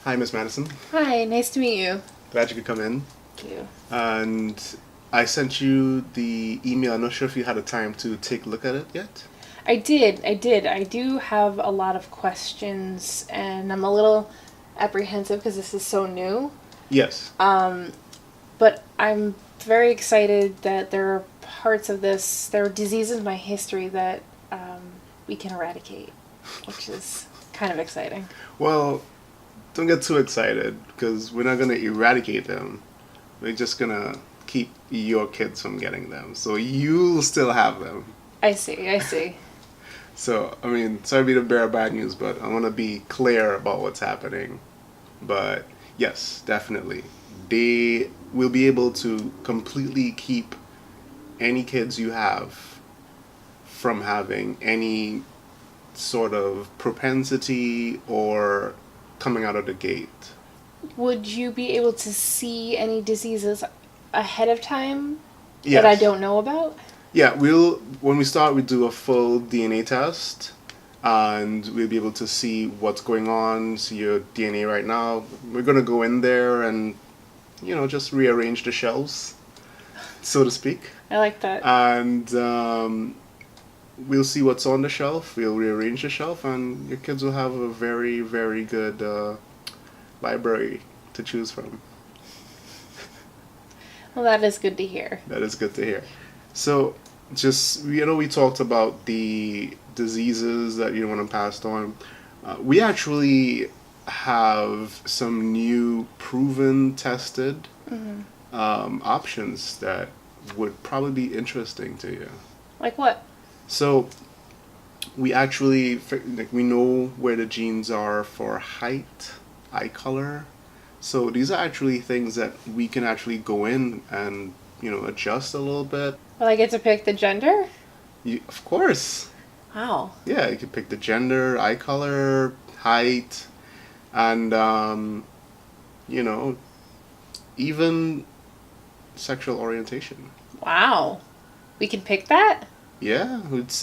Hi, Miss Madison. Hi, nice to meet you. Glad you could come in. Thank you. And I sent you the email. I'm not sure if you had a time to take a look at it yet. I did. I do have a lot of questions, and I'm a little apprehensive because this is so new. Yes. But I'm very excited that there are parts of this, there are diseases in my history that we can eradicate, which is kind of exciting. Well, don't get too excited because we're not going to eradicate them. We're just going to keep your kids from getting them. So you'll still have them. I see. So, I mean, sorry to be the bearer of bad news, but I want to be clear about what's happening. But yes, definitely. They will be able to completely keep any kids you have from having any sort of propensity or coming out of the gate. Would you be able to see any diseases ahead of time Yes. that I don't know about? Yeah, when we start, we do a full DNA test, and we'll be able to see what's going on, see your DNA right now. We're gonna go in there and, just rearrange the shelves, so to speak, I like that. and we'll see what's on the shelf. We'll rearrange the shelf, and your kids will have a very, very good library to choose from. Well, that is good to hear. That is good to hear. So, just we talked about the diseases that you want to pass on. We actually have some new proven tested options that would probably be interesting to you. Like what? So, we actually we know where the genes are for height, eye color. So these are actually things that we can actually go in and adjust a little bit. Will I get to pick the gender? Of course. Wow. Yeah, you can pick the gender, eye color, height, and even sexual orientation. Wow. We can pick that? Yeah, it's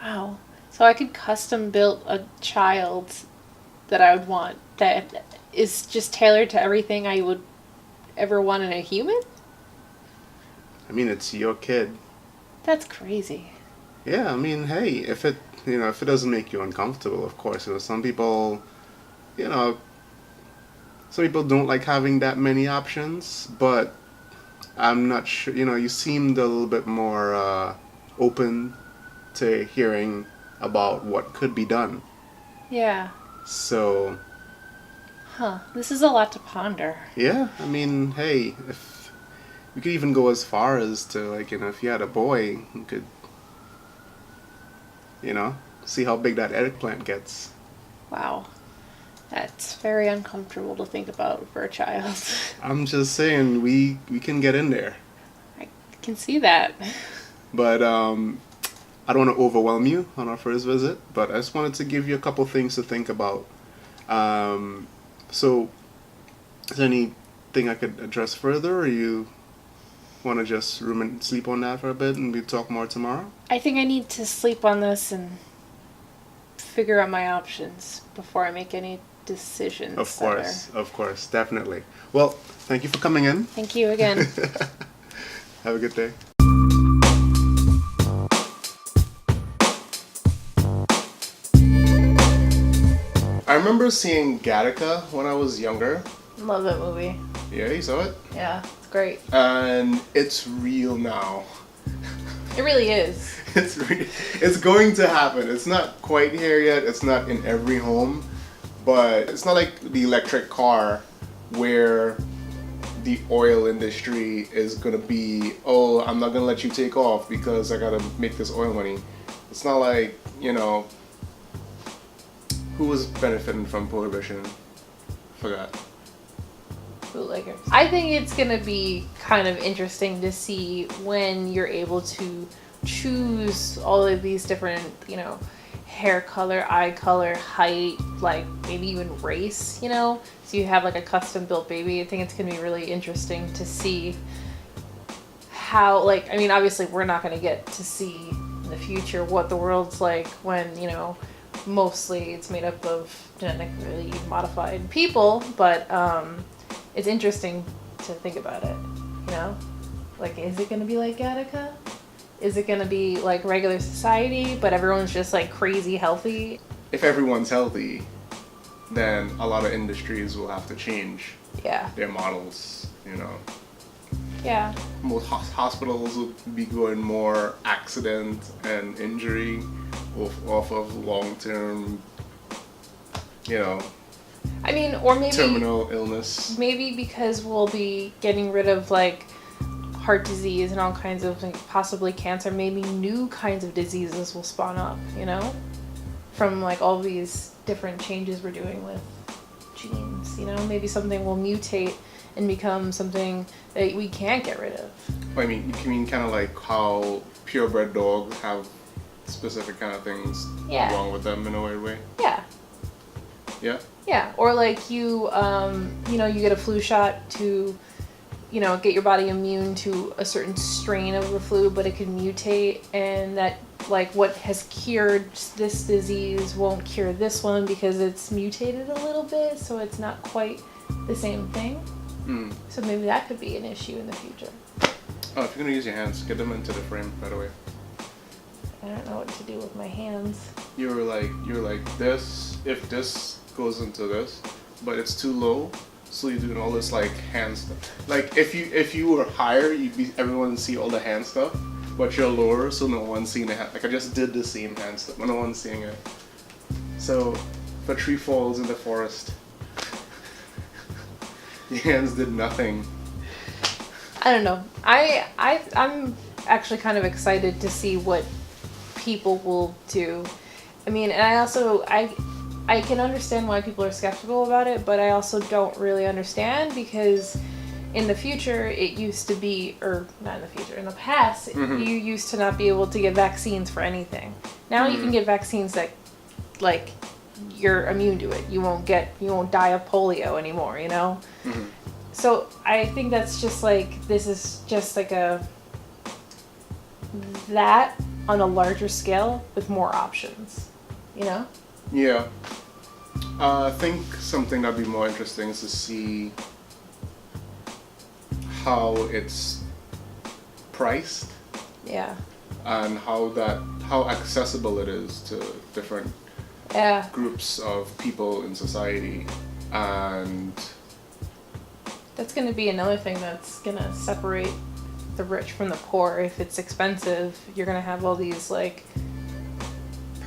Wow. So I could custom build a child that I would want that is just tailored to everything I would ever want in a human? I mean, it's your kid. That's crazy. Yeah, I mean, hey, if it doesn't make you uncomfortable, of course. You know, some people don't like having that many options, but I'm not sure. You seemed a little bit more open to hearing about what could be done. Yeah. So, Huh. This is a lot to ponder. yeah, I mean, hey, if we could even go as far as to if you had a boy, you could, see how big that eggplant gets. Wow. That's very uncomfortable to think about for a child. I'm just saying we can get in there, I can see that. but I don't want to overwhelm you on our first visit. But I just wanted to give you a couple things to think about. So, is there anything I could address further, or you want to just room and sleep on that for a bit, and we talk more tomorrow? I think I need to sleep on this and figure out my options before I make any decisions. Of course, definitely. Well, thank you for coming in. Thank you again. Have a good day. I remember seeing Gattaca when I was younger. Love that movie. Yeah, you saw it? Yeah, it's great. And it's real now. It really is. It's going to happen. It's not quite here yet. It's not in every home. But it's not like the electric car where the oil industry is going to be, oh, I'm not going to let you take off because I got to make this oil money. It's not like, who was benefiting from prohibition? Forgot. Bootleggers. I think it's gonna be kind of interesting to see when you're able to choose all of these different, hair color, eye color, height, like maybe even race, So you have like a custom built baby. I think it's gonna be really interesting to see how, obviously we're not gonna get to see in the future what the world's like when, mostly it's made up of genetically modified people, but it's interesting to think about it, you know? Like, is it going to be like Gattaca? Is it going to be like regular society, but everyone's just like crazy healthy? If everyone's healthy, then a lot of industries will have to change Yeah. their models, you know. Yeah. Most hospitals will be going more accident and injury off of long-term, you know, I mean, or maybe terminal illness. maybe because we'll be getting rid of like heart disease and all kinds of like, possibly cancer, maybe new kinds of diseases will spawn up, you know, from like all these different changes we're doing with genes, you know. Maybe something will mutate and become something that we can't get rid of. I mean, you mean kind of like how purebred dogs have specific kind of things Yeah. wrong with them in a weird way? Yeah. Yeah? Yeah, or like you know, you get a flu shot to, you know, get your body immune to a certain strain of the flu, but it can mutate, and that like what has cured this disease won't cure this one because it's mutated a little bit, so it's not quite the same thing. Mm. So maybe that could be an issue in the future. Oh, if you're gonna use your hands, get them into the frame right away. I don't know what to do with my hands. You were like this. If this goes into this, but it's too low, so you're doing all this like hand stuff. Like if you were higher, everyone would see all the hand stuff, but you're lower, so no one's seeing the hand. Like I just did the same hand stuff, but no one's seeing it. So if a tree falls in the forest, your hands did nothing. I don't know. I'm actually kind of excited to see what people will do. I mean, and I can understand why people are skeptical about it, but I also don't really understand because in the future it used to be, or not in the future, in the past, Mm-hmm. you used to not be able to get vaccines for anything. Now you can get vaccines that, like, you're immune to it. You won't die of polio anymore, you know? Mm-hmm. So I think that's just like, this is just like that on a larger scale with more options, you know? Yeah. I think something that'd be more interesting is to see how it's priced Yeah. and how accessible it is to different Yeah. groups of people in society. And That's going to be another thing that's going to separate the rich from the poor. If it's expensive, you're going to have all these like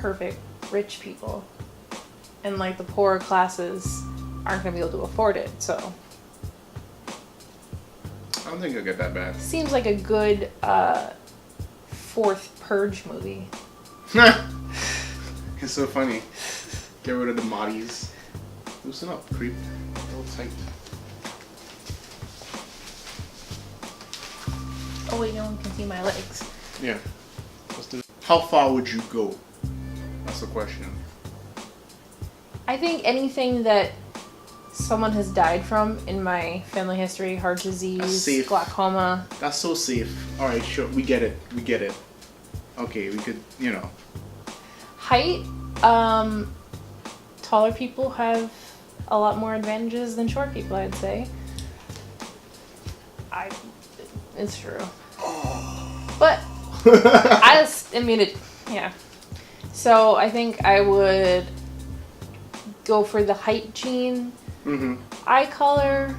perfect rich people. And like the poorer classes aren't going to be able to afford it. So I don't think it'll get that bad. seems like a good fourth Purge movie. It's so funny. Get rid of the moddies. Loosen up, creep. All tight. Oh wait, no one can see my legs. Yeah. Let's do it. How far would you go? That's the question. I think anything that someone has died from in my family history, heart That's disease, safe. glaucoma. That's so safe. Alright, sure. We get it. We get it. Okay, we could, you know. Height, taller people have a lot more advantages than short people, I'd say. It's true. But I mean it, yeah. So I think I would go for the height gene. Mm-hmm. Eye color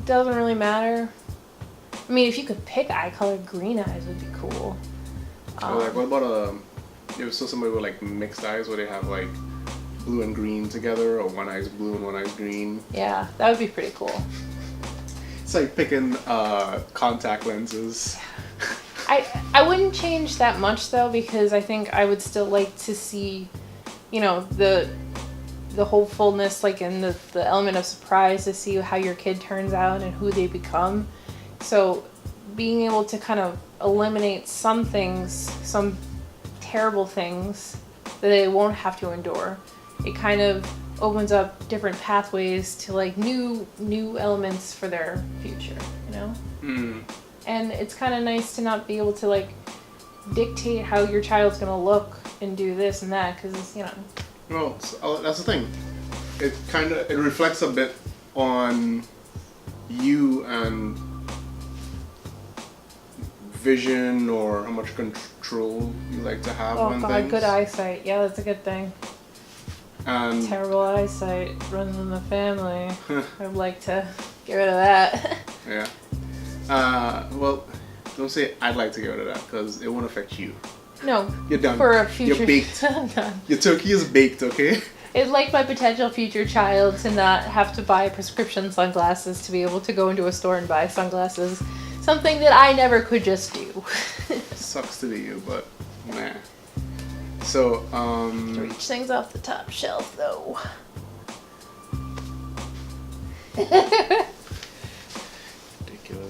doesn't really matter. I mean, if you could pick eye color, green eyes would be cool. Or like, what about you ever saw somebody with like mixed eyes where they have like blue and green together, or one eye's blue and one eye's green? Yeah, that would be pretty cool. It's like picking contact lenses. I wouldn't change that much though, because I think I would still like to see, you know, the hopefulness, like, and the element of surprise to see how your kid turns out and who they become. So being able to kind of eliminate some things, some terrible things that they won't have to endure, it kind of opens up different pathways to like new elements for their future, you know? Mm. And it's kind of nice to not be able to like dictate how your child's gonna look and do this and that, because you know. Well, that's the thing. It reflects a bit on you and vision, or how much control you like to have Oh on god, things. good eyesight. Yeah, that's a good thing. And Terrible eyesight runs in the family. I'd like to get rid of that. yeah. Well, don't say I'd like to get rid of that, because it won't affect you. No. You're done. For a future. You're baked. I'm done. Your turkey is baked, okay? It's like my potential future child to not have to buy prescription sunglasses to be able to go into a store and buy sunglasses. Something that I never could just do. Sucks to be you, but nah. So, To reach things off the top shelf, though. ridiculous.